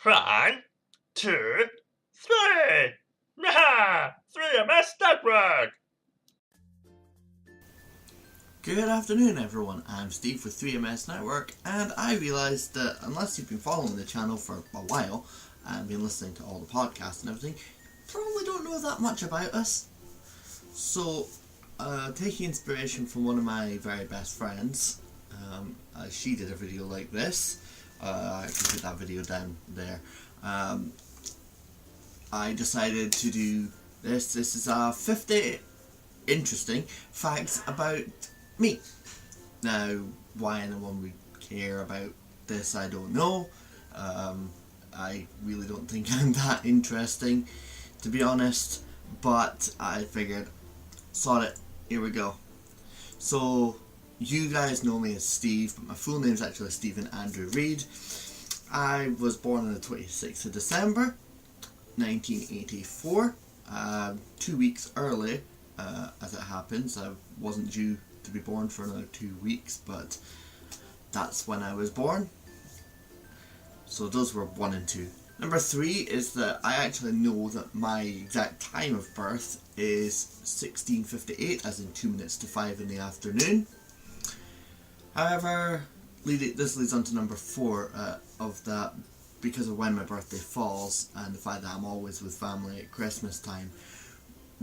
One, two, three! Nah! 3MS Network! Good afternoon everyone, I'm Steve with 3MS Network, and I realised that unless you've been following the channel for a while and been listening to all the podcasts and everything, you probably don't know that much about us. So, taking inspiration from one of my very best friends, she did a video like this. I can put that video down there. I decided to do this. This is 50 interesting facts about me. Now, why anyone would care about this, I don't know. I really don't think I'm that interesting, to be honest, but I figured, sod it, here we go. So, you guys know me as Steve, but my full name is actually Stephen Andrew Reid. I was born on the 26th of December 1984, 2 weeks early, as it happens. I wasn't due to be born for another 2 weeks, but that's when I was born. So those were 1 and 2. Number 3 is that I actually know that my exact time of birth is 16:58, as in 2 minutes to 5 in the afternoon. However, this leads on to number 4 of that, because of when my birthday falls and the fact that I'm always with family at Christmas time,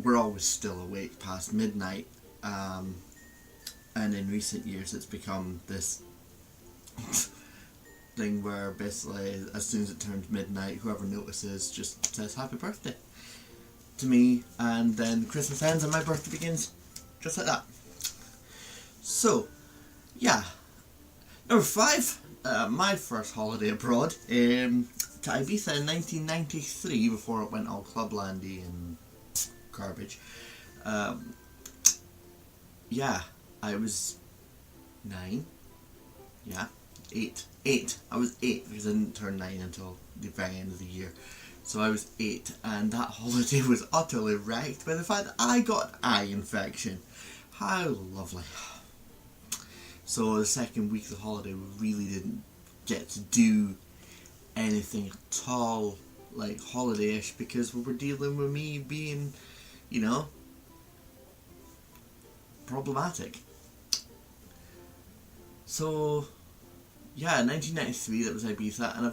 we're always still awake past midnight, and in recent years it's become this thing where basically as soon as it turns midnight, whoever notices just says happy birthday to me, and then Christmas ends and my birthday begins just like that. So yeah, number 5, my first holiday abroad, to Ibiza in 1993, before it went all clublandy and garbage. Yeah, I was 9. Yeah, 8. I was 8 because I didn't turn 9 until the very end of the year. So I was 8, and that holiday was utterly wrecked by the fact that I got eye infection. How lovely. So the second week of the holiday, we really didn't get to do anything at all like holiday-ish, because we were dealing with me being, you know, problematic. So yeah, 1993, that was Ibiza, and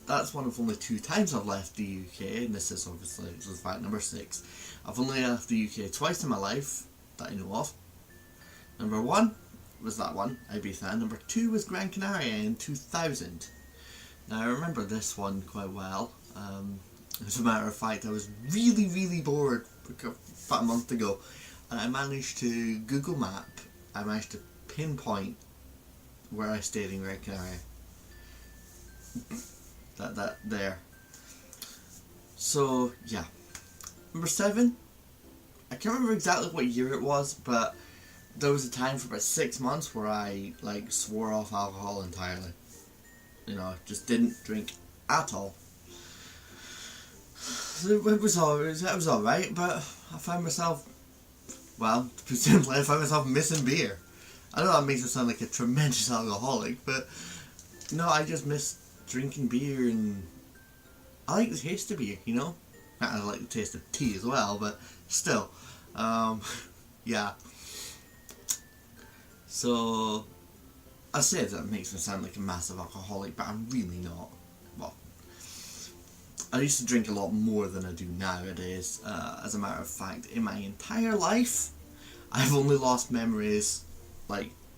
that's one of only 2 times I've left the UK, and this is fact number 6. I've only left the UK twice in my life that I know of. Number 1 was that one, Ibiza, and number 2 was Gran Canaria in 2000. Now I remember this one quite well. As a matter of fact, I was really bored about a month ago, and I managed to Google Map, I managed to pinpoint where I stayed in Gran Canaria. That there. So yeah. Number 7, I can't remember exactly what year it was, but there was a time for about 6 months where I swore off alcohol entirely. You know, just didn't drink at all. So it was alright, but I found myself, well, to put simply, I found myself missing beer. I know that makes me sound like a tremendous alcoholic, but no, I just miss drinking beer, and I like the taste of beer, you know? I like the taste of tea as well, but still, yeah. So, I say that makes me sound like a massive alcoholic, but I'm really not. Well, I used to drink a lot more than I do nowadays. As a matter of fact, in my entire life, I've only lost memories.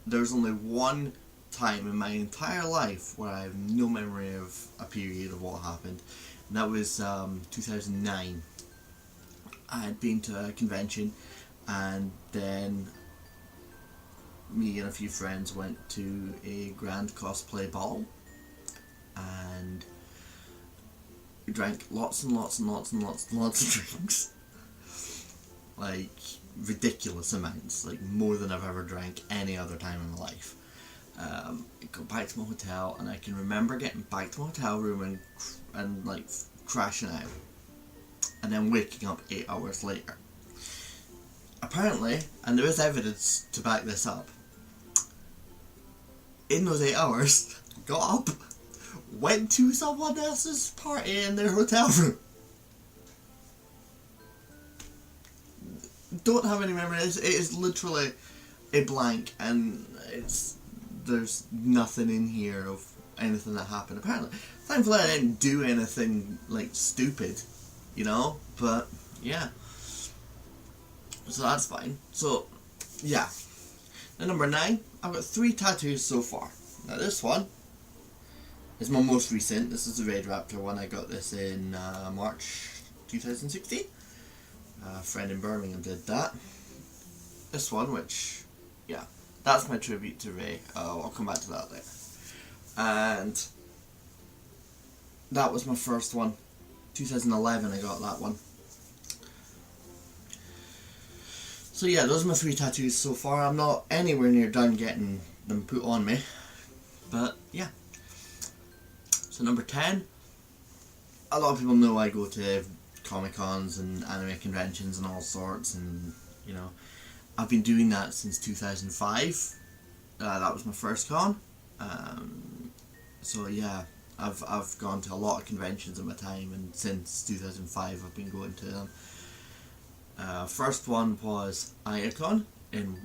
There's only one time in my entire life where I have no memory of a period of what happened, and that was 2009. I had been to a convention, and then me and a few friends went to a grand cosplay ball, and we drank lots and lots of drinks, like ridiculous amounts, like more than I've ever drank any other time in my life. I got back to my hotel, and I can remember getting back to my hotel room and crashing out, and then waking up 8 hours later. Apparently, and there is evidence to back this up, in those 8 hours, got up, went to someone else's party in their hotel room. Don't have any memories. It is literally a blank, and there's nothing in here of anything that happened. Apparently, thankfully, I didn't do anything like stupid, you know. But yeah, so that's fine. So yeah, and number 9, I've got 3 tattoos so far. Now this one is my most recent. This is the Red Raptor one. I got this in March 2016. A friend in Birmingham did that. This one, which, yeah, that's my tribute to Ray. I'll come back to that later. And that was my first one. 2011 I got that one. So yeah, those are my 3 tattoos so far. I'm not anywhere near done getting them put on me. But yeah. So number 10. A lot of people know I go to Comic-Cons and anime conventions and all sorts, and you know, I've been doing that since 2005. That was my first con. So yeah, I've gone to a lot of conventions in my time, and since 2005 I've been going to them. First one was Iacon in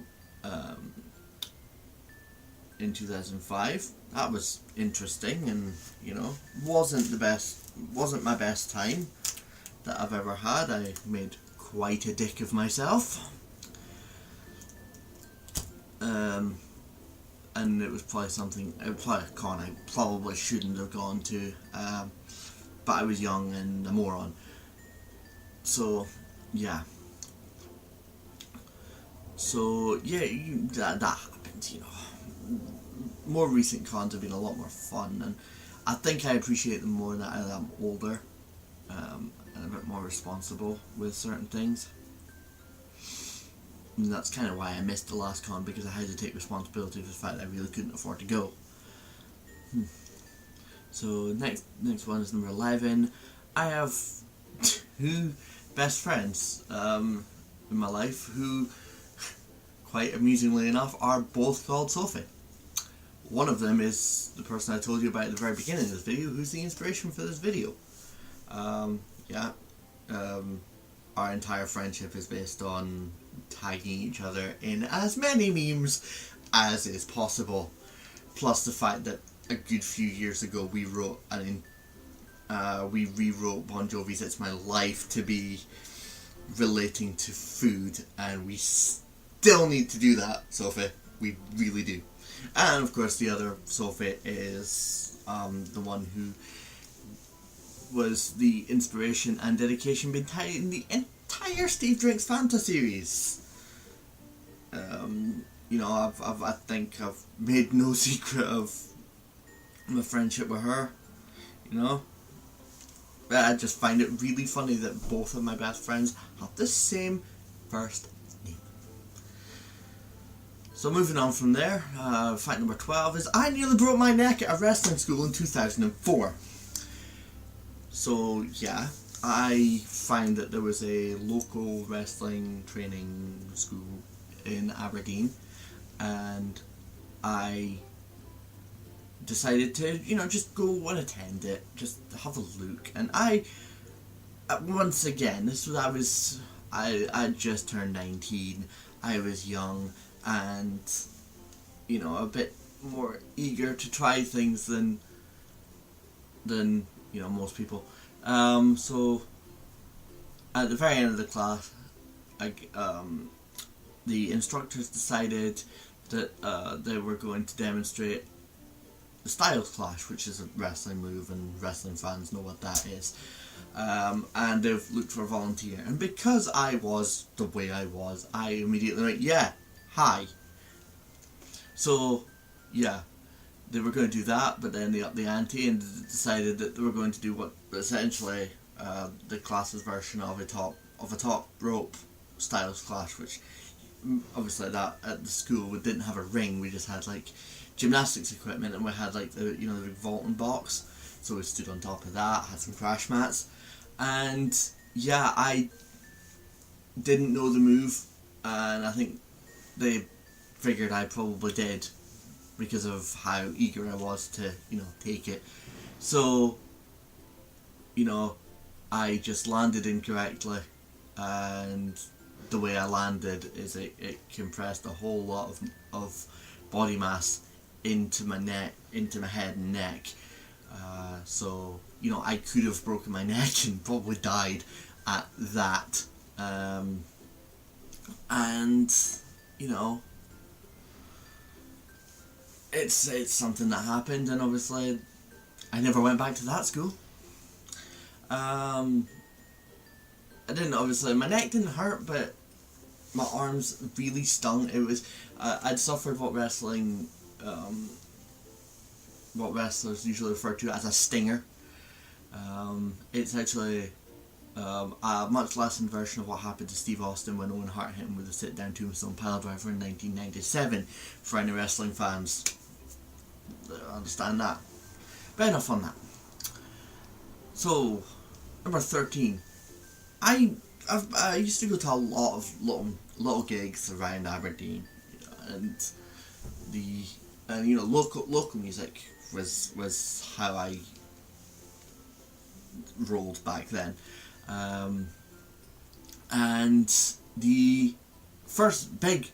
2005. That was interesting, and you know, wasn't my best time that I've ever had. I made quite a dick of myself. And it was probably a con I probably shouldn't have gone to, but I was young and a moron. So, yeah. So, yeah, that happens, you know. More recent cons have been a lot more fun, and I think I appreciate them more now that I'm older, and a bit more responsible with certain things. And that's kind of why I missed the last con, because I had to take responsibility for the fact that I really couldn't afford to go. So next one is number 11. I have 2 best friends in my life who, quite amusingly enough, are both called Sophie. One of them is the person I told you about at the very beginning of this video, who's the inspiration for this video. Our entire friendship is based on tagging each other in as many memes as is possible. Plus the fact that a good few years ago we rewrote Bon Jovi's "It's My Life" to be relating to food, and we still need to do that, Sophie. We really do. And of course the other Sophie is the one who was the inspiration and dedication behind the entire Steve Drinks Fanta series. You know, I think I've made no secret of my friendship with her. You know, I just find it really funny that both of my best friends have the same first name. So moving on from there, fact number 12 is I nearly broke my neck at a wrestling school in 2004. So yeah, I find that there was a local wrestling training school in Aberdeen, and I decided to, you know, just go and attend it, just have a look. And I, once again, I just turned 19, I was young, and, you know, a bit more eager to try things than you know, most people. So at the very end of the class, the instructors decided that they were going to demonstrate the Styles Clash, which is a wrestling move, and wrestling fans know what that is. And they've looked for a volunteer, and because I was the way I was, I immediately went, yeah, hi. So yeah, they were going to do that, but then they upped the ante and decided that they were going to do what essentially the class's version of a top rope Styles Clash, which obviously that at the school we didn't have a ring, we just had like gymnastics equipment, and we had like the the big vaulting box, so we stood on top of that, had some crash mats, and yeah, I didn't know the move, and I think they figured I probably did because of how eager I was to take it. So, you know, I just landed incorrectly, and the way I landed is it compressed a whole lot of body mass into my neck, into my head and neck. So, you know, I could have broken my neck and probably died at that. And, you know, it's something that happened, and obviously I never went back to that school. I didn't, obviously, my neck didn't hurt, but my arms really stung. It was, I'd suffered what wrestlers usually refer to as a stinger. It's actually a much lessened version of what happened to Steve Austin when Owen Hart hit him with a sit-down tombstone piledriver in 1997. For any wrestling fans, understand that. But enough on that. So, number 13. I used to go to a lot of little gigs around Aberdeen, and local music was how I rolled back then. And the first big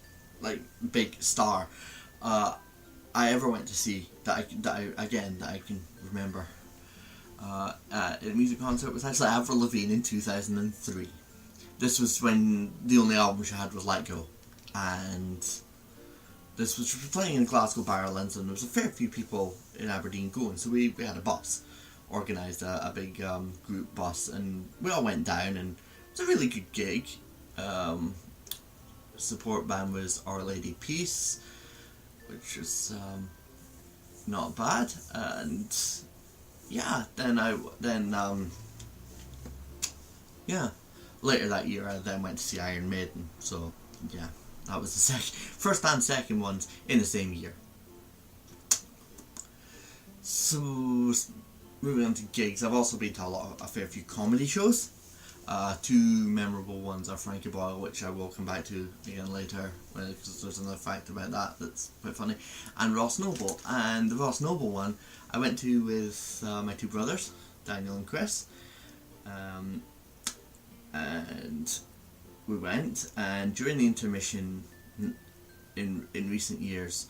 star I ever went to see that I can remember at a music concert was actually Avril Lavigne in 2003. This was when the only album she had was Let Go, and this was playing in Glasgow Barrowlands, and there was a fair few people in Aberdeen going, so we had a bus, organised a big group bus, and we all went down, and it was a really good gig. Support band was Our Lady Peace, which was not bad, and later that year I then went to see Iron Maiden, so yeah, that was the first and second ones in the same year. So, moving on to gigs, I've also been to a fair few comedy shows. Two memorable ones are Frankie Boyle, which I will come back to again later, because there's another fact about that that's quite funny, and Ross Noble. And the Ross Noble one I went to with my two brothers, Daniel and Chris, and we went, and during the intermission in recent years,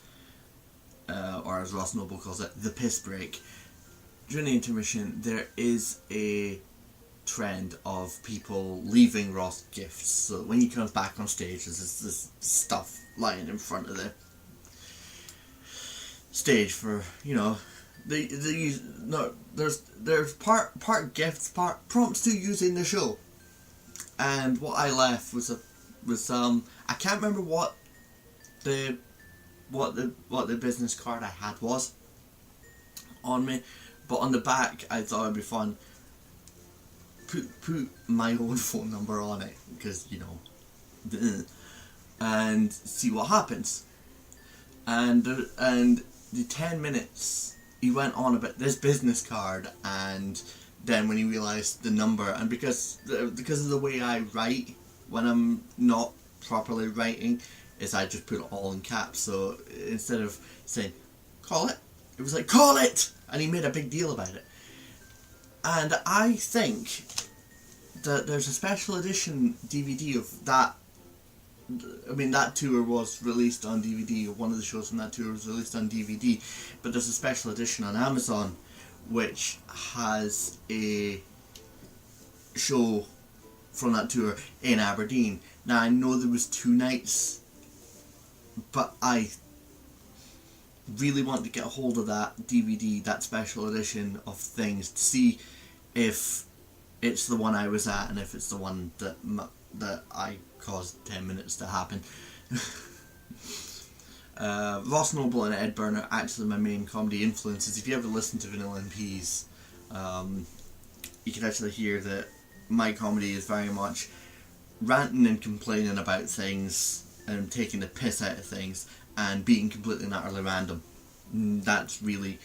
or as Ross Noble calls it, the piss break, during the intermission there is a trend of people leaving Ross gifts. So when he comes back on stage, there's this stuff lying in front of the stage for, you know, there's part gifts, part prompts to use in the show. And what I left was I can't remember what the business card I had was on me, but on the back I thought it'd be fun put my own phone number on it, because, you know, and see what happens. And the 10 minutes he went on about this business card, and then when he realised the number, and because of the way I write when I'm not properly writing, is I just put it all in caps. So instead of saying call it was like call it, and he made a big deal about it. And I think that there's a special edition DVD of that. I mean, that tour was released on DVD, or one of the shows from that tour was released on DVD, but there's a special edition on Amazon which has a show from that tour in Aberdeen. Now, I know there was 2 nights, but I really want to get a hold of that DVD, that special edition of things, to see if it's the one I was at, and if it's the one that I caused 10 minutes to happen. Ross Noble and Ed Byrne are actually my main comedy influences. If you ever listen to Vanilla and Peas, you can actually hear that my comedy is very much ranting and complaining about things and taking the piss out of things and being completely and utterly random. That's really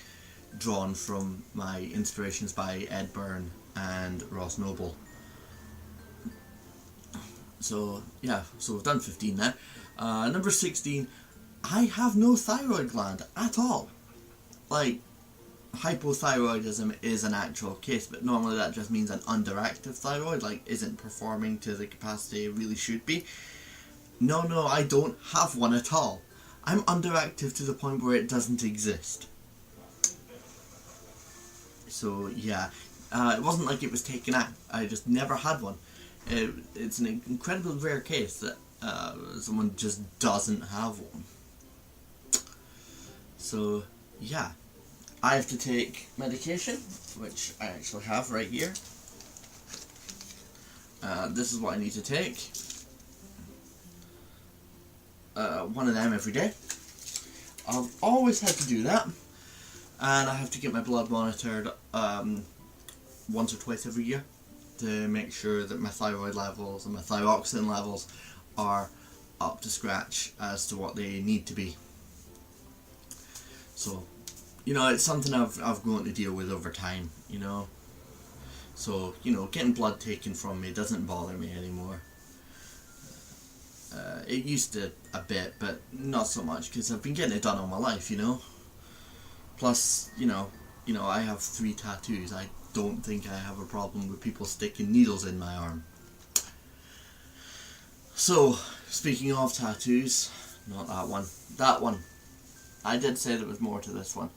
drawn from my inspirations by Ed Byrne and Ross Noble. So yeah, so we've done 15 now. Number 16, I have no thyroid gland at all. Like, hypothyroidism is an actual case, but normally that just means an underactive thyroid, like isn't performing to the capacity it really should be. No, I don't have one at all. I'm underactive to the point where it doesn't exist. So yeah, it wasn't like it was taken out. I just never had one. It's an incredibly rare case that someone just doesn't have one. So yeah, I have to take medication, which I actually have right here. This is what I need to take. One of them every day. I've always had to do that, and I have to get my blood monitored once or twice every year to make sure that my thyroid levels and my thyroxine levels are up to scratch as to what they need to be. So, you know, it's something I've grown to deal with over time, you know. So, you know, getting blood taken from me doesn't bother me anymore. It used to a bit, but not so much because I've been getting it done all my life, you know. Plus, you know, I have 3 tattoos. I don't think I have a problem with people sticking needles in my arm. So, speaking of tattoos, not that one. That one. I did say there was more to this one.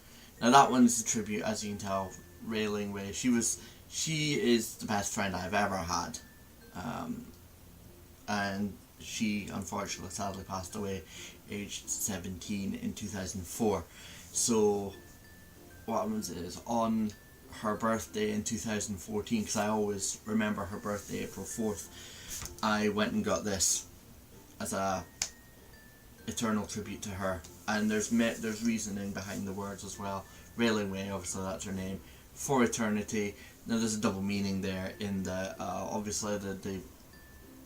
Now that one is a tribute, as you can tell, Railing Way. She is the best friend I've ever had. And she unfortunately sadly passed away aged 17 in 2004. So what happens is on her birthday in 2014, because I always remember her birthday April 4th, I went and got this as a eternal tribute to her. And there's reasoning behind the words as well. Railing Way, obviously that's her name, for eternity. Now there's a double meaning there in that obviously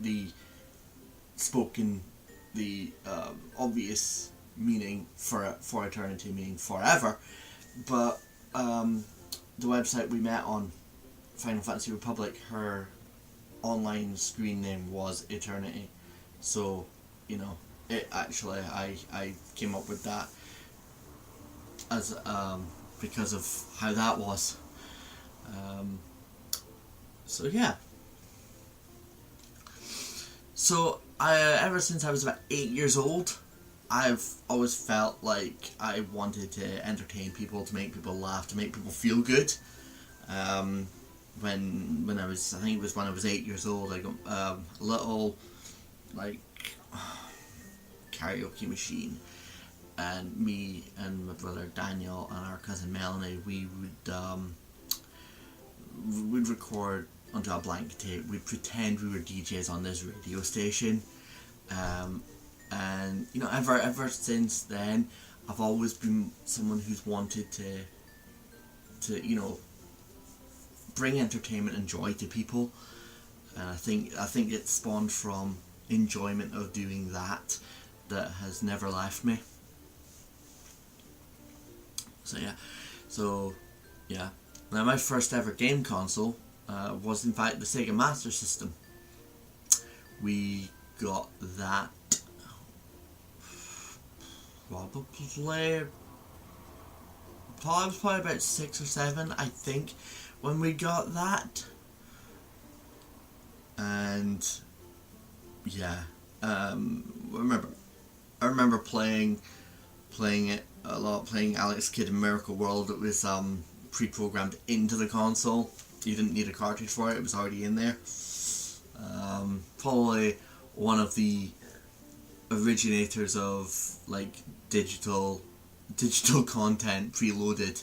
the spoken, the obvious meaning for eternity meaning forever, but the website we met on, Final Fantasy Republic, her online screen name was Eternity. So, you know, it actually, I came up with that as because of how that was. So yeah. So ever since I was about 8 years old, I've always felt like I wanted to entertain people, to make people laugh, to make people feel good. When I was, I think it was when I was 8 years old, I got a little like karaoke machine, and me and my brother Daniel and our cousin Melanie, we'd record onto a blank tape. We'd pretend we were DJs on this radio station, and you know, ever since then, I've always been someone who's wanted to you know, bring entertainment and joy to people. And I think it spawned from enjoyment of doing that has never left me. So yeah. Now my first ever game console was in fact the Sega Master System. We got that probably about 6 or 7, I think, when we got that. And yeah, I remember playing it a lot, playing Alex Kidd in Miracle World. It was pre-programmed into the console. You didn't need a cartridge for it, it was already in there. Probably one of the originators of like digital content preloaded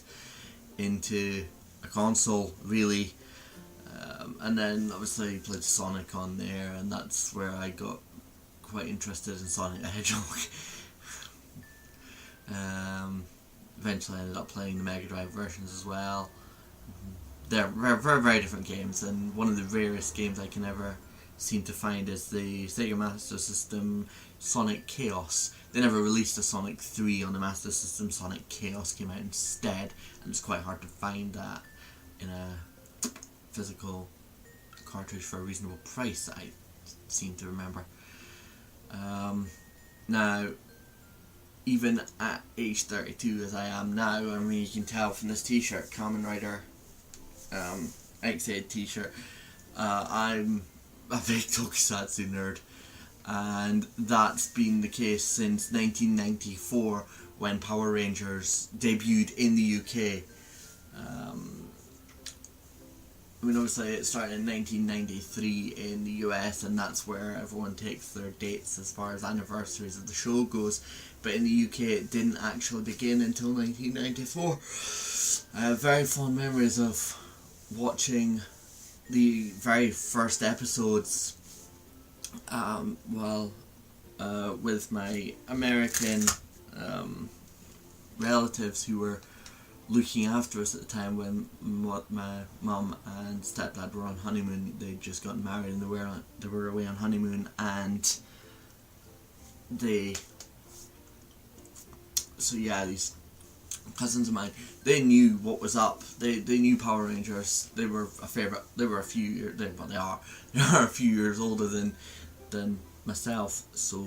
into a console, really. And then obviously played Sonic on there, and that's where I got quite interested in Sonic the Hedgehog. Eventually I ended up playing the Mega Drive versions as well. They're very, very different games, and one of the rarest games I can ever seem to find is the Sega Master System Sonic Chaos. They never released a Sonic 3 on the Master System. Sonic Chaos came out instead, and it's quite hard to find that in a physical cartridge for a reasonable price, I seem to remember. Now, even at age 32 as I am now, I mean, you can tell from this t-shirt, Kamen Rider X8 t-shirt, I'm a big tokusatsu nerd, and that's been the case since 1994 when Power Rangers debuted in the UK. I mean, obviously it started in 1993 in the US, and that's where everyone takes their dates as far as anniversaries of the show goes, but in the UK it didn't actually begin until 1994. I have very fond memories of watching the very first episodes with my American relatives who were looking after us at the time when my mum and stepdad were on honeymoon. They'd just gotten married and they were away on honeymoon, and these cousins of mine, they knew what was up. They knew Power Rangers. They are a few years older than myself, so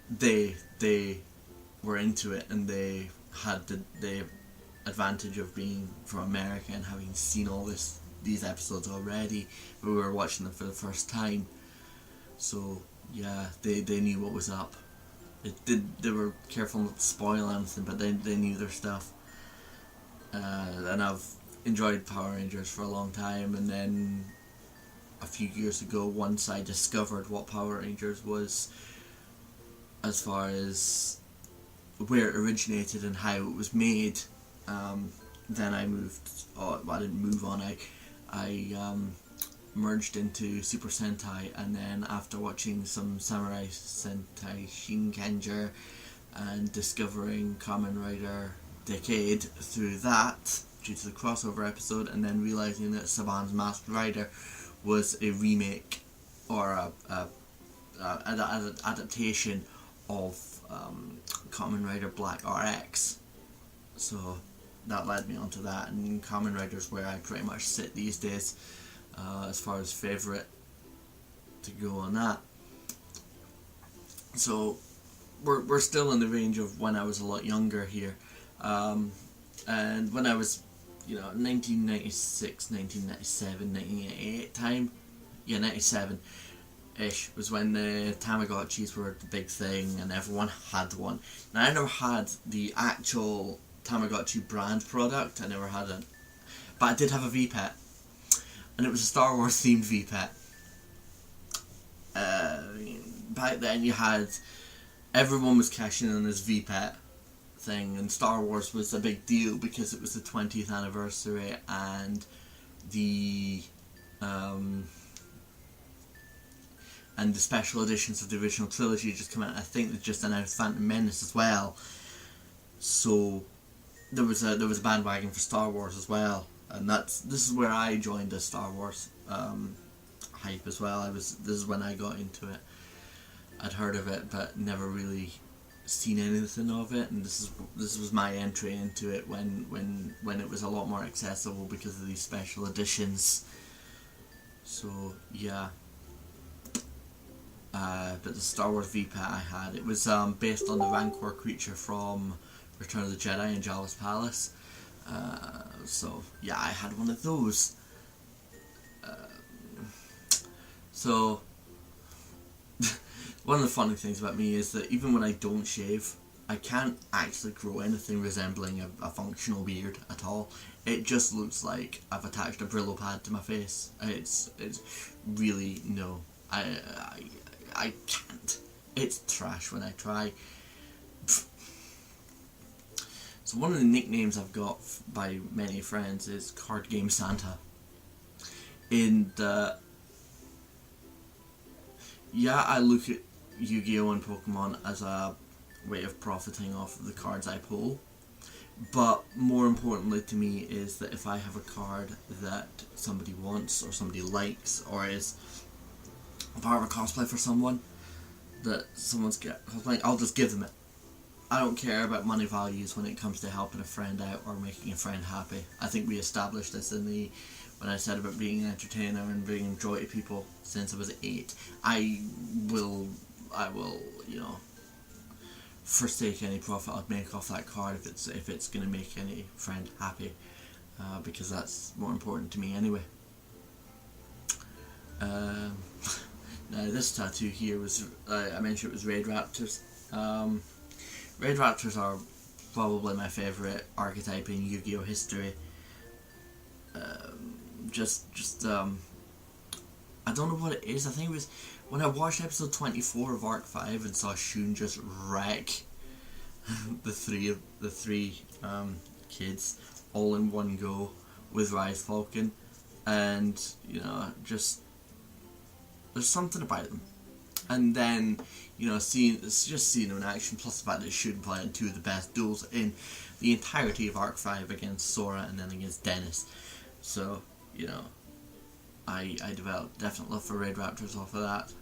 they were into it, and they had the advantage of being from America and having seen all these episodes already, but we were watching them for the first time. So yeah, they knew what was up. They were careful not to spoil anything, but they knew their stuff. And I've enjoyed Power Rangers for a long time, and then a few years ago, once I discovered what Power Rangers was, as far as where it originated and how it was made, then I moved. I didn't move on. I merged into Super Sentai, and then after watching some Samurai Sentai Shinkenger and discovering Kamen Rider Decade through that, due to the crossover episode, and then realising that Saban's Masked Rider was a remake or an adaptation of Kamen Rider Black RX. So that led me onto that, and Kamen Rider's where I pretty much sit these days as far as favourite to go on that. So we're still in the range of when I was a lot younger here, and when I was 1996, 1997, 1998 time, 97-ish was when the Tamagotchis were the big thing and everyone had one. Now, I never had the actual Tamagotchi brand product, I never had it, but I did have a V-Pet, and it was a Star Wars themed V-Pet. Back then everyone was cashing in on this V-Pet thing, and Star Wars was a big deal because it was the 20th anniversary, and the special editions of the original trilogy just come out. I think they just announced Phantom Menace as well, so there was a bandwagon for Star Wars as well, and this is where I joined the Star Wars hype as well. This is when I got into it. I'd heard of it but never really seen anything of it, and this was my entry into it when it was a lot more accessible because of these special editions. So yeah, but the Star Wars V-Pet I had, it was based on the Rancor creature from Return of the Jedi in Jabba's Palace. So yeah, I had one of those. So one of the funny things about me is that even when I don't shave, I can't actually grow anything resembling a functional beard at all. It just looks like I've attached a Brillo pad to my face. It's really, no. I can't. It's trash when I try. So one of the nicknames I've got by many friends is Card Game Santa. I look at Yu-Gi-Oh! And Pokemon as a way of profiting off of the cards I pull, but more importantly to me is that if I have a card that somebody wants or somebody likes or is a part of a cosplay for someone that someone's cosplaying, I'll just give them it. I don't care about money values when it comes to helping a friend out or making a friend happy. I think we established this when I said about being an entertainer and bringing joy to people since I was 8. I will, forsake any profit I'd make off that card if it's going to make any friend happy, because that's more important to me anyway. Now this tattoo here was, I mentioned it was Raid Raptors. Raid Raptors are probably my favourite archetype in Yu-Gi-Oh history. I don't know what it is. I think it was when I watched episode 24 of Arc 5 and saw Shun just wreck the three kids all in one go with Rise Falcon, and just there's something about them. And then seeing them in action, plus the fact that Shun played two of the best duels in the entirety of Arc 5 against Sora and then against Dennis. So I developed definite love for Raid Raptors off of that.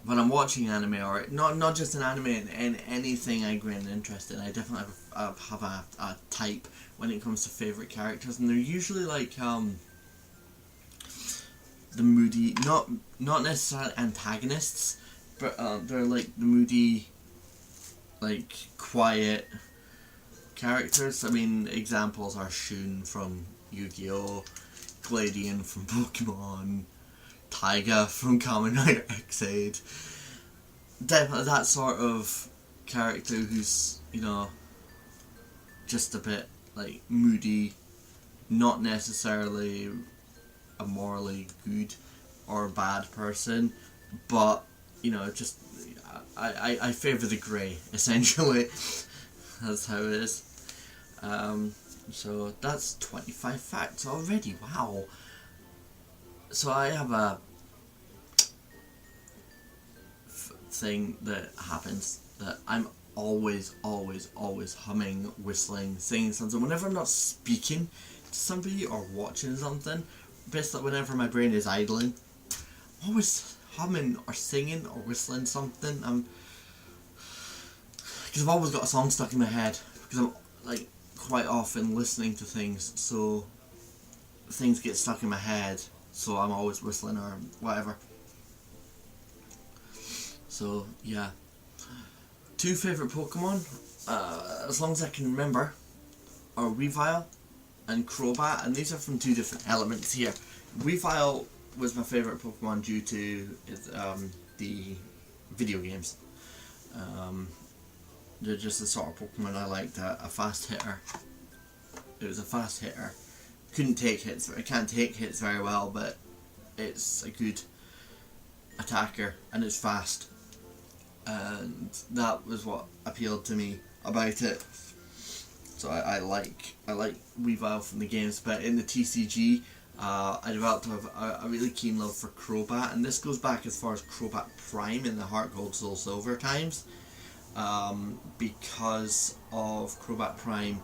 When I'm watching anime, or not just an anime, and anything I gain an interest in, I definitely have a type when it comes to favourite characters, and they're usually like the moody, not necessarily antagonists, but they're like the moody, like quiet characters. I mean, examples are Shun from Yu-Gi-Oh!, Gladian from Pokemon, Taiga from Kamen Rider X-Aid. Definitely that sort of character who's, just a bit like moody, not necessarily a morally good or bad person, but just I favour the grey, essentially. That's how it is. So that's 25 facts already. Wow. So I have a thing that happens that I'm always humming, whistling, singing something. Whenever I'm not speaking to somebody or watching something, basically whenever my brain is idling, I'm always humming or singing or whistling something. Because I've always got a song stuck in my head, because I'm like quite often listening to things, so things get stuck in my head, so I'm always whistling or whatever. So yeah, two favourite Pokemon, as long as I can remember, are Weavile and Crobat, and these are from two different elements here. Weavile was my favourite Pokemon due to the video games. They're just the sort of Pokemon I liked. A fast hitter. It was a fast hitter. Couldn't take hits. It can't take hits very well, but it's a good attacker and it's fast. And that was what appealed to me about it. So I like Weavile from the games, but in the TCG, I developed a really keen love for Crobat, and this goes back as far as Crobat Prime in the Heart Gold Soul Silver times. Because of Crobat Prime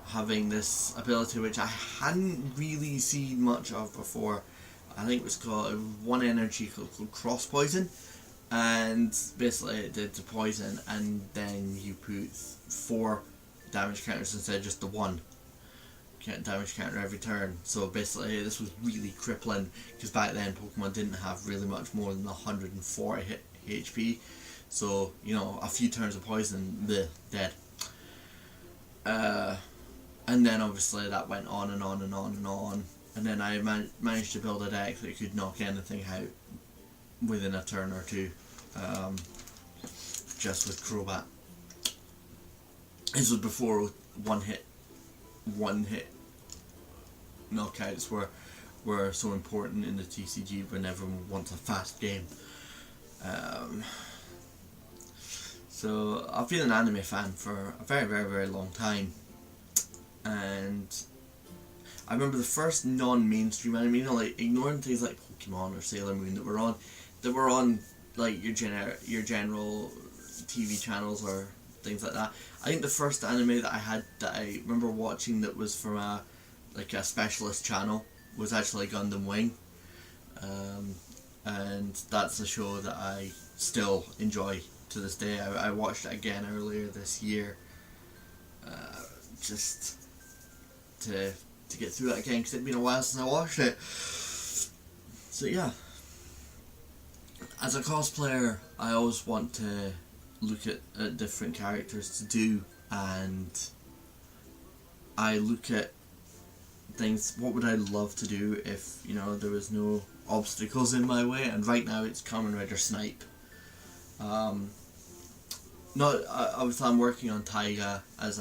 having this ability which I hadn't really seen much of before. I think it was called one energy called Cross Poison, and basically it did the poison, and then you put 4 damage counters instead of just the 1 damage counter every turn. So basically this was really crippling, because back then Pokemon didn't have really much more than 140 HP. So, a few turns of poison, dead. And then obviously that went on and on and on and on. And then I managed to build a deck that could knock anything out within a turn or two. Just with Crobat. This was before one hit knockouts were so important in the TCG when everyone wants a fast game. So I've been an anime fan for a very, very, very long time, and I remember the first non-mainstream anime, like ignoring things like Pokemon or Sailor Moon that were on like your general TV channels or things like that. I think the first anime that I remember watching that was from a specialist channel was actually Gundam Wing, and that's a show that I still enjoy to this day. I watched it again earlier this year, just to get through that again, because it'd been a while since I watched it. So yeah, as a cosplayer, I always want to look at different characters to do, and I look at things, what would I love to do if, you know, there was no obstacles in my way, and right now it's Kamen Rider Snipe. Obviously I'm working on Taiga as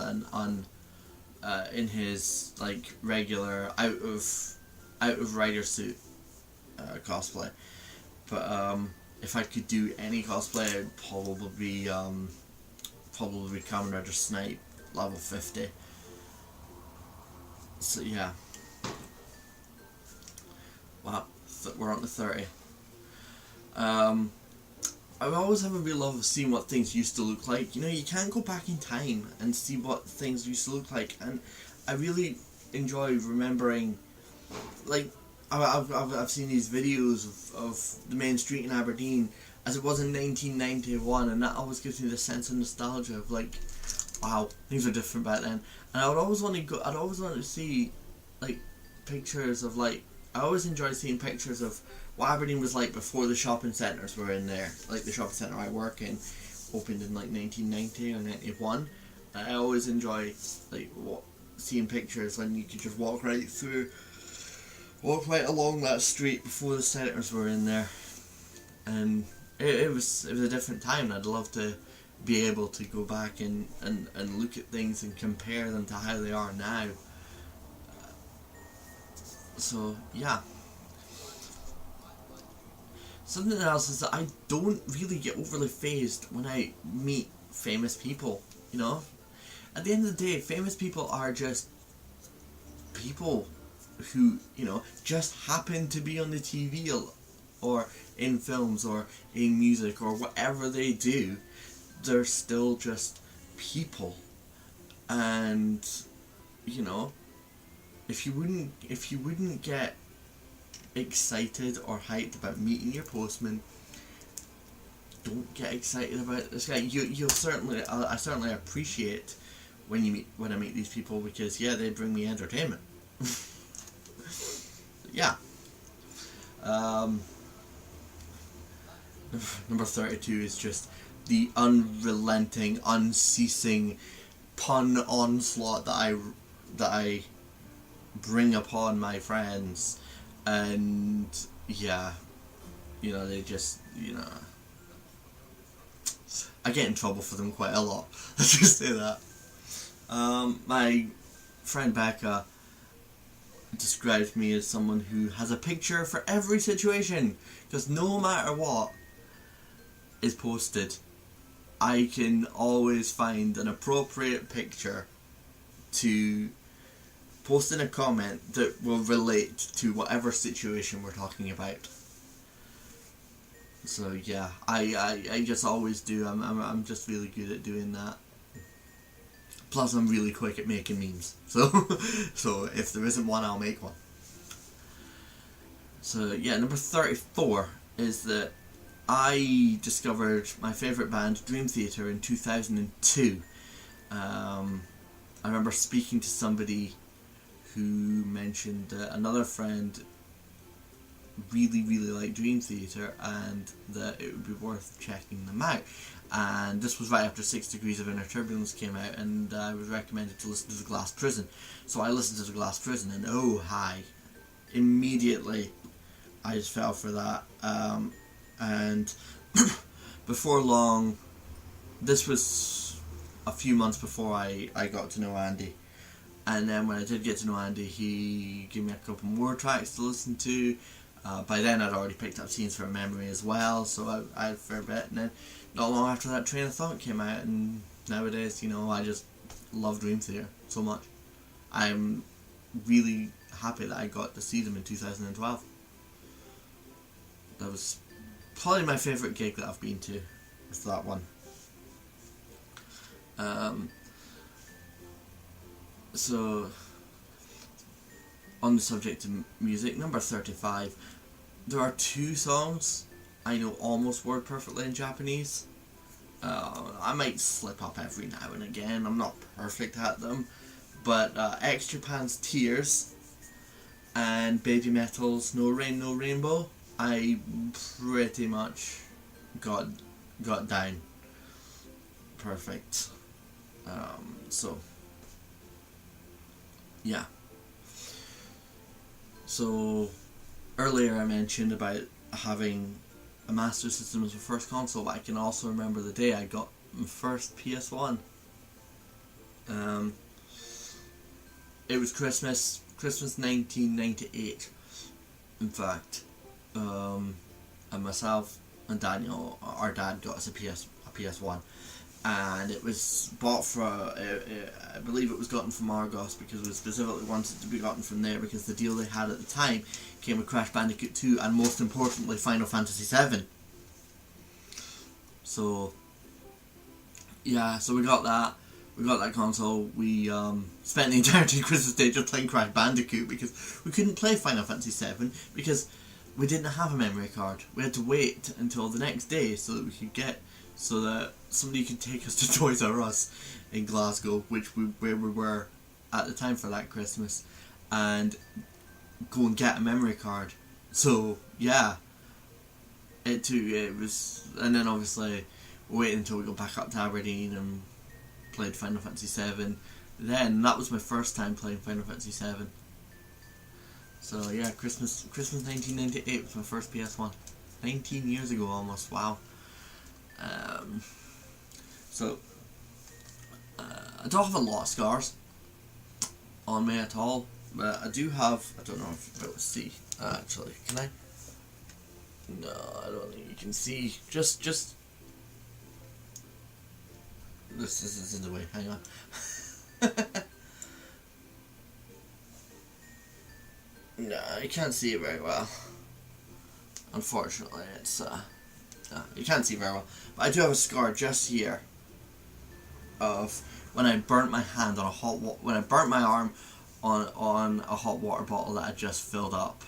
in his like regular out of rider suit cosplay, but if I could do any cosplay, I'd probably be Kamen Rider Snipe level 50. So yeah. Wow, we're on to 30. I always have a real love of seeing what things used to look like. You know, you can't go back in time and see what things used to look like, and I really enjoy remembering, like, I've seen these videos of the main street in Aberdeen as it was in 1991, and that always gives me the sense of nostalgia of like, wow, things were different back then. And I'd always want to see like pictures of like, I always enjoyed seeing pictures of what Aberdeen was like before the shopping centres were in there. Like the shopping centre I work in opened in like 1990 or 91. And I always enjoy like seeing pictures when you could just walk right along that street before the centres were in there. And it was a different time, and I'd love to be able to go back and look at things and compare them to how they are now. So yeah. Something else is that I don't really get overly phased when I meet famous people, you know? At the end of the day, famous people are just people who, you know, just happen to be on the TV or in films or in music or whatever they do. They're still just people. And, you know, if you wouldn't get excited or hyped about meeting your postman, don't get excited about this guy. I certainly appreciate when I meet these people, because yeah, they bring me entertainment. Yeah. Number 32 is just the unrelenting, unceasing pun onslaught that I bring upon my friends. And yeah, you know, they just, you know, I get in trouble for them quite a lot. Let's just say that. My friend Becca describes me as someone who has a picture for every situation, because no matter what is posted, I can always find an appropriate picture to post in a comment that will relate to whatever situation we're talking about. So yeah, I just always do. I'm just really good at doing that. Plus, I'm really quick at making memes. So so if there isn't one, I'll make one. So yeah, number 34 is that I discovered my favourite band, Dream Theater, in 2002. I remember speaking to somebody who mentioned that another friend really liked Dream Theater and that it would be worth checking them out. And this was right after 6 Degrees of Inner Turbulence came out, and I was recommended to listen to The Glass Prison. So I listened to The Glass Prison, and oh hi, immediately I just fell for that. And before long, this was a few months before I got to know Andy. And then when I did get to know Andy, he gave me a couple more tracks to listen to. By then I'd already picked up Scenes from Memory as well, so I had a fair bit. And then not long after that, Train of Thought came out, and nowadays, you know, I just love Dream Theater so much. I'm really happy that I got to see them in 2012. That was probably my favourite gig that I've been to, was that one. So, on the subject of music, number 35, there are 2 songs I know almost word perfectly in Japanese. I might slip up every now and again, I'm not perfect at them, but X Japan's Tears and Baby Metal's No Rain No Rainbow, I pretty much got down. perfect. So yeah. So earlier I mentioned about having a Master System as my first console, but I can also remember the day I got my first PS1. It was Christmas 1998, in fact. And myself and Daniel, our dad, got us a PS1, and it was bought for, I believe it was gotten from Argos, because we specifically wanted to be gotten from there, because the deal they had at the time came with Crash Bandicoot 2 and most importantly Final Fantasy 7. So yeah, so we got that console. We spent the entirety of Christmas Day just playing Crash Bandicoot, because we couldn't play Final Fantasy 7 because we didn't have a memory card. We had to wait until the next day so that somebody could take us to Toys R Us in Glasgow, where we were at the time for that Christmas, and go and get a memory card. So yeah, and then obviously wait until we got back up to Aberdeen and played Final Fantasy 7. Then that was my first time playing Final Fantasy 7. So yeah, Christmas 1998 was my first PS1. 19 years ago almost. Wow. So I don't have a lot of scars on me at all, but I do have. I don't know if you'll be able to see. Actually, can I? No, I don't think you can see. Just. This is in the way. Hang on. No, you can't see it very well. Unfortunately, it's you can't see very well. But I do have a scar just here of when I burnt my hand on when I burnt my arm on a hot water bottle that I just filled up.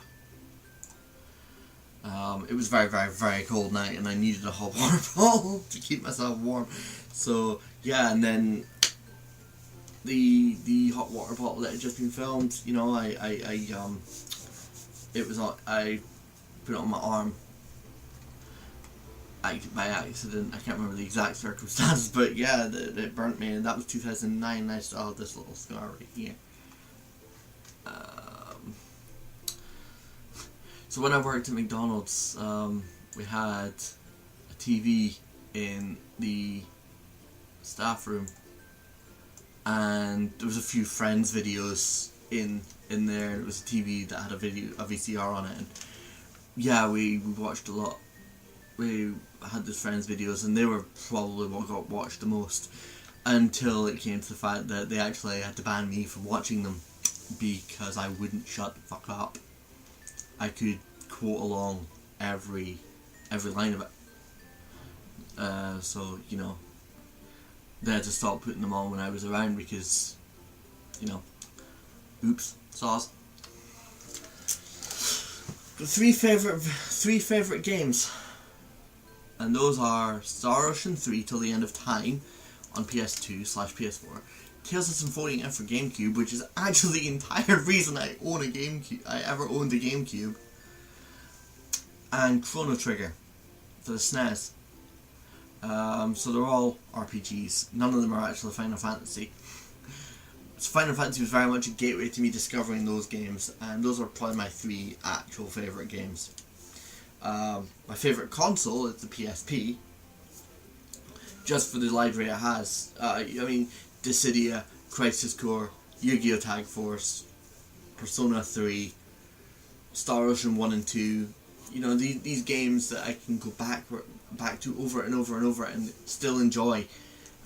It was very, very, very cold night, and I needed a hot water bottle to keep myself warm. So yeah, and then the hot water bottle that had just been filled, you know, I put it on my arm by accident. I can't remember the exact circumstances, but yeah, it burnt me, and that was 2009. And I still have this little scar right here. So when I worked at McDonald's, we had a TV in the staff room, and there was a few Friends videos in there. It was a TV that had a VCR on it, and yeah, we watched a lot. We had those Friends videos, and they were probably what got watched the most, until it came to the fact that they actually had to ban me from watching them because I wouldn't shut the fuck up. I could quote along every line of it. So, you know, they had to stop putting them on when I was around because, you know, oops, sauce. Three favourite games, and those are Star Ocean 3 Till the End of Time on PS2/PS4, Tales of Symphonia for GameCube, which is actually the entire reason I ever owned a GameCube, and Chrono Trigger for the SNES. So they're all RPGs. None of them are actually Final Fantasy. So Final Fantasy was very much a gateway to me discovering those games, and those are probably my three actual favourite games. My favourite console is the PSP, just for the library it has. I mean, Dissidia, Crisis Core, Yu-Gi-Oh! Tag Force, Persona 3, Star Ocean 1 and 2. You know, these games that I can go back to over and over and over and still enjoy,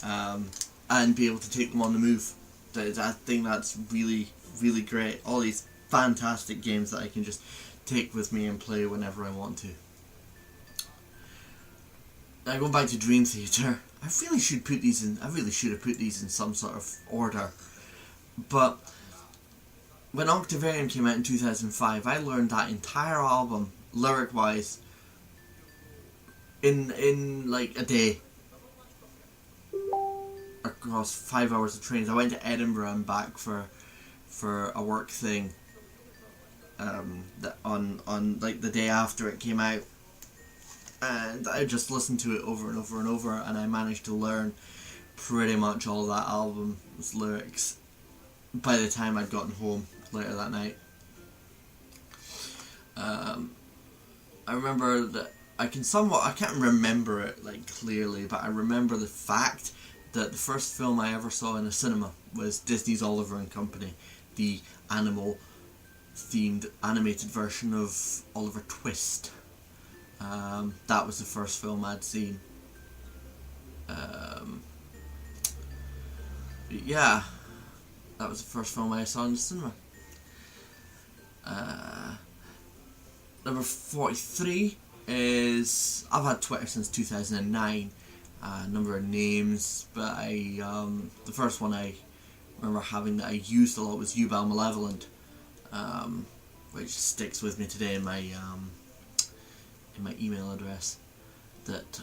and be able to take them on the move. I think that's really, really great. All these fantastic games that I can just take with me and play whenever I want to. Now going back to Dream Theater, I really should have put these in some sort of order. But when Octavarium came out in 2005, I learned that entire album, lyric-wise, in like a day. Across 5 hours of trains. I went to Edinburgh and back for a work thing. On like the day after it came out, and I just listened to it over and over and over, and I managed to learn pretty much all that album's lyrics by the time I'd gotten home later that night. I remember that I can't remember it like clearly, but I remember the fact that the first film I ever saw in a cinema was Disney's Oliver and Company, the animal themed animated version of Oliver Twist. That was the first film I'd seen. Yeah, that was the first film I saw in the cinema. Number 43 is, I've had Twitter since 2009, a number of names, but the first one I remember having that I used a lot was Ubal Malevolent, which sticks with me today in my email address. That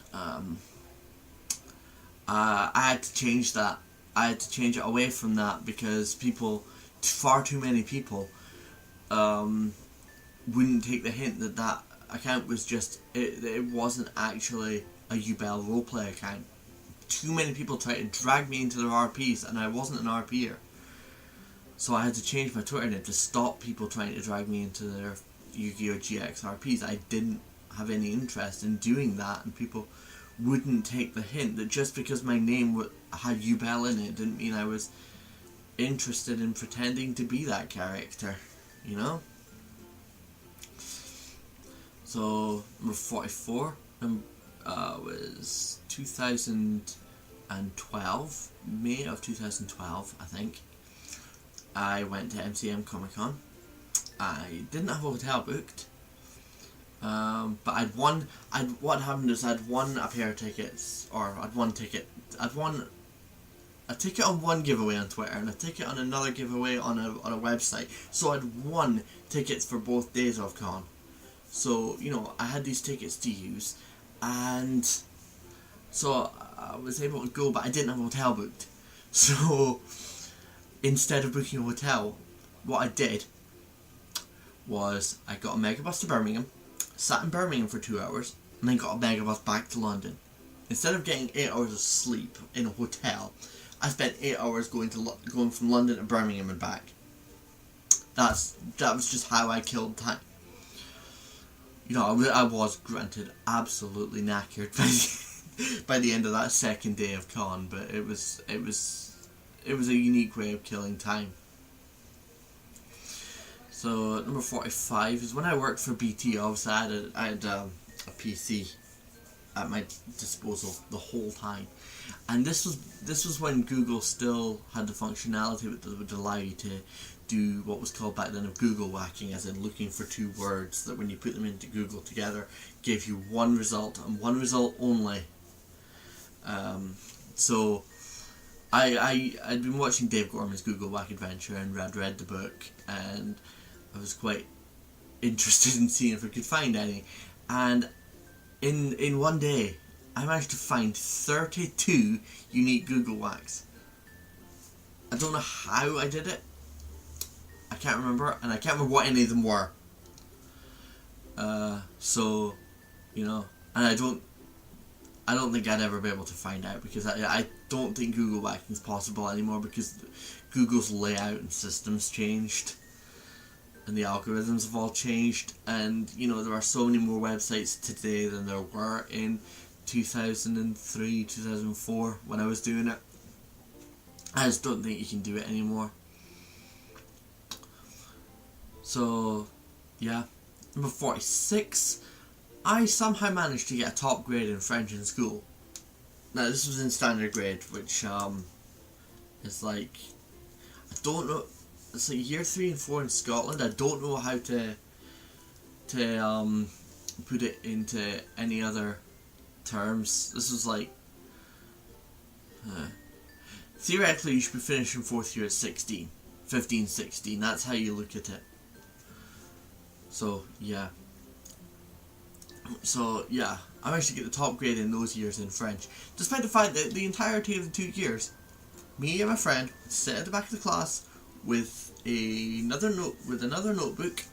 I had to change that. I had to change it away from that because far too many people, wouldn't take the hint that account was just, it wasn't actually a Ubel roleplay account. Too many people tried to drag me into their RPs, and I wasn't an RPer. So I had to change my Twitter name to stop people trying to drag me into their Yu-Gi-Oh! GX RPs. I didn't have any interest in doing that, and people wouldn't take the hint that just because my name had Ubel in it didn't mean I was interested in pretending to be that character, you know? So, number 44 was 2012, May of 2012, I think. I went to MCM Comic Con. I didn't have a hotel booked, but what happened is I'd won a pair of tickets, or I'd won a ticket on one giveaway on Twitter and a ticket on another giveaway on a website. So I'd won tickets for both days of con. So, you know, I had these tickets to use, and so I was able to go, but I didn't have a hotel booked. So instead of booking a hotel, what I did was I got a megabus to Birmingham, sat in Birmingham for 2 hours, and then got a megabus back to London. Instead of getting 8 hours of sleep in a hotel, I spent 8 hours going from London to Birmingham and back. That was just how I killed time. You know, I was granted absolutely knackered by the end of that second day of con, but it was a unique way of killing time. So number 45 is when I worked for BT. Obviously, I had a PC at my disposal the whole time, and this was when Google still had the functionality that would allow you to do what was called back then of Google whacking, as in looking for two words that when you put them into Google together gave you one result and one result only. So I'd been watching Dave Gorman's Google Whack Adventure, and I'd read the book, and I was quite interested in seeing if I could find any, and in one day I managed to find 32 unique Google Whacks. I don't know how I did it. I can't remember, and I can't remember what any of them were. So, you know, and I don't think I'd ever be able to find out, because I don't think Google whacking is possible anymore, because Google's layout and systems changed, and the algorithms have all changed, and you know, there are so many more websites today than there were in 2003, 2004 when I was doing it. I just don't think you can do it anymore. So, yeah. Number 46, I somehow managed to get a top grade in French in school. Now, this was in standard grade, which is like, I don't know, it's like year 3 and 4 in Scotland. I don't know how to put it into any other terms. This was like, theoretically you should be finishing 4th year at 16, 15, 16, that's how you look at it. So, yeah. I managed to get the top grade in those years in French, despite the fact that the entirety of the 2 years, me and my friend would sit at the back of the class with another notebook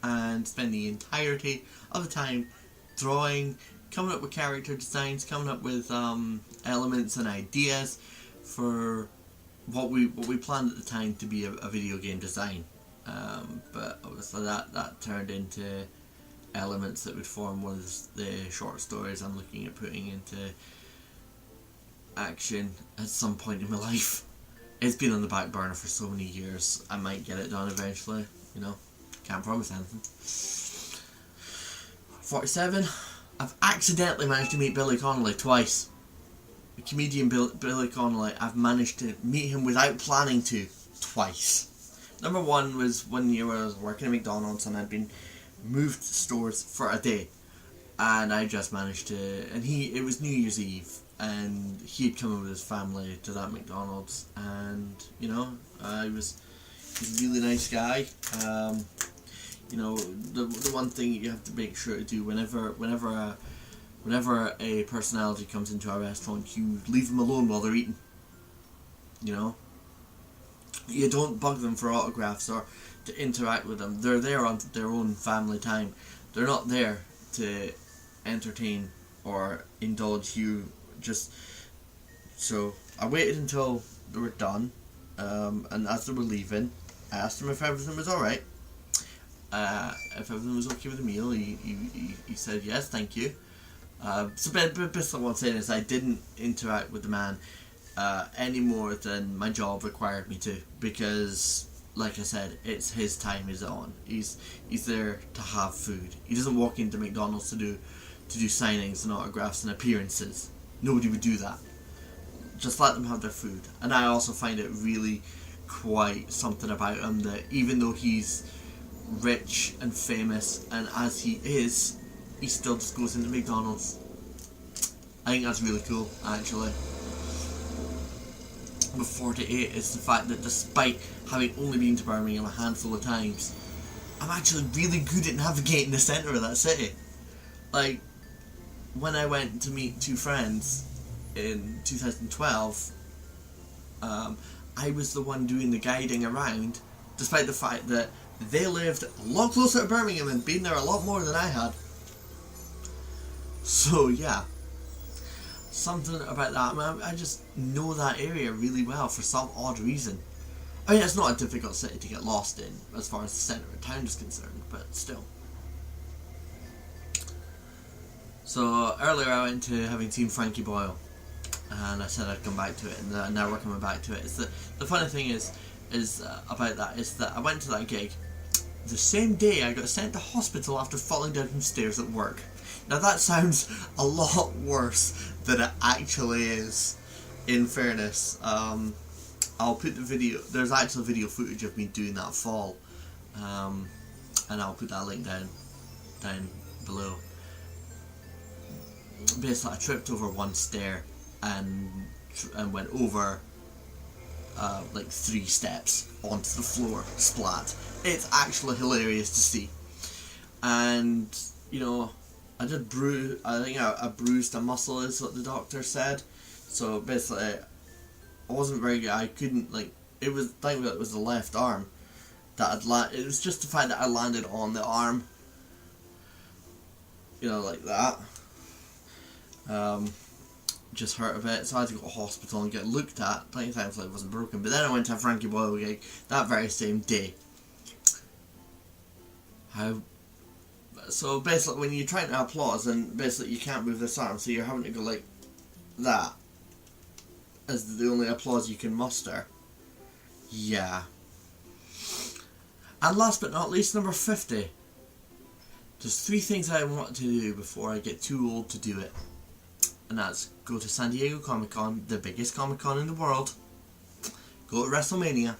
and spend the entirety of the time drawing coming up with character designs, coming up with elements and ideas for what we planned at the time to be a video game design. But obviously that turned into elements that would form one of the short stories I'm looking at putting into action at some point in my life. It's been on the back burner for so many years. I might get it done eventually, you know. Can't promise anything. 47. I've accidentally managed to meet Billy Connolly twice. The comedian Billy Connolly, I've managed to meet him without planning to twice. Number one was one year where I was working at McDonald's and I'd been moved stores for a day, and I just managed to, and it was New Year's Eve, and he had come in with his family to that McDonald's, and you know, he's a really nice guy. You know, the one thing you have to make sure to do whenever a personality comes into a restaurant, you leave them alone while they're eating. You know, you don't bug them for autographs or to interact with them. They're there on their own family time. They're not there to entertain or indulge you. So I waited until they were done, and as they were leaving, I asked them if everything was alright. If everything was okay with the meal. He said yes, thank you. So basically what I'm saying is I didn't interact with the man any more than my job required me to, because like I said, it's his time is on. He's there to have food. He doesn't walk into McDonald's to do signings and autographs and appearances. Nobody would do that. Just let them have their food. And I also find it really quite something about him that even though he's rich and famous, and as he is, he still just goes into McDonald's. I think that's really cool, actually. Number 48 is the fact that despite having only been to Birmingham a handful of times, I'm actually really good at navigating the centre of that city. Like, when I went to meet two friends in 2012, I was the one doing the guiding around, despite the fact that they lived a lot closer to Birmingham and been there a lot more than I had. So yeah, something about that. I mean, I just know that area really well for some odd reason. I mean, it's not a difficult city to get lost in as far as the centre of town is concerned, but still. So earlier I went to having seen Frankie Boyle, and I said I'd come back to it, and now we're coming back to it. It's the funny thing is about that is that I went to that gig the same day I got sent to hospital after falling down some stairs at work. Now that sounds a lot worse than it actually is, in fairness. I'll put the video, there's actual video footage of me doing that fall, and I'll put that link down below. Basically I tripped over one stair and went over like 3 steps onto the floor, splat. It's actually hilarious to see. And you know, I think I bruised a muscle, is what the doctor said. So basically I wasn't very good. I couldn't, like, it was, I think it was the left arm that it was just the fact that I landed on the arm, you know, like that. Just hurt a bit, so I had to go to hospital and get looked at. Plenty of times, like, it wasn't broken. But then I went to a Frankie Boyle gig that very same day. So basically, when you're trying to applause, and basically you can't move this arm, so you're having to go like that as the only applause you can muster. Yeah. And last but not least, number 50. There's 3 things I want to do before I get too old to do it. And that's go to San Diego Comic Con, the biggest Comic Con in the world, go to WrestleMania,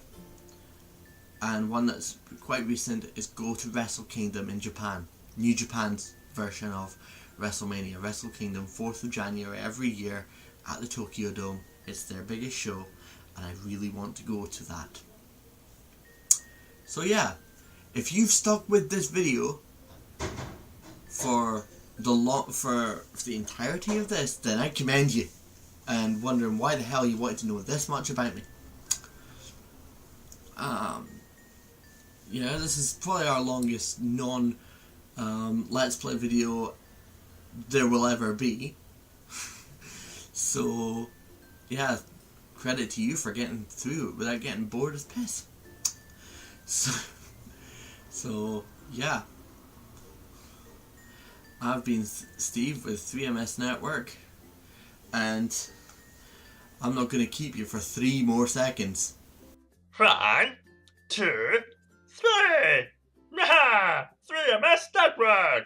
and one that's quite recent is go to Wrestle Kingdom in Japan. New Japan's version of WrestleMania. Wrestle Kingdom, 4th of January every year at the Tokyo Dome. It's their biggest show, and I really want to go to that. So yeah, if you've stuck with this video for the entirety of this, then I commend you, and wondering why the hell you wanted to know this much about me. Yeah, this is probably our longest Let's Play video there will ever be. So, yeah, credit to you for getting through it without getting bored as piss. So yeah. I've been Steve with 3MS Network, and I'm not going to keep you for 3 more seconds. 1, 2, 3. 3MS Network.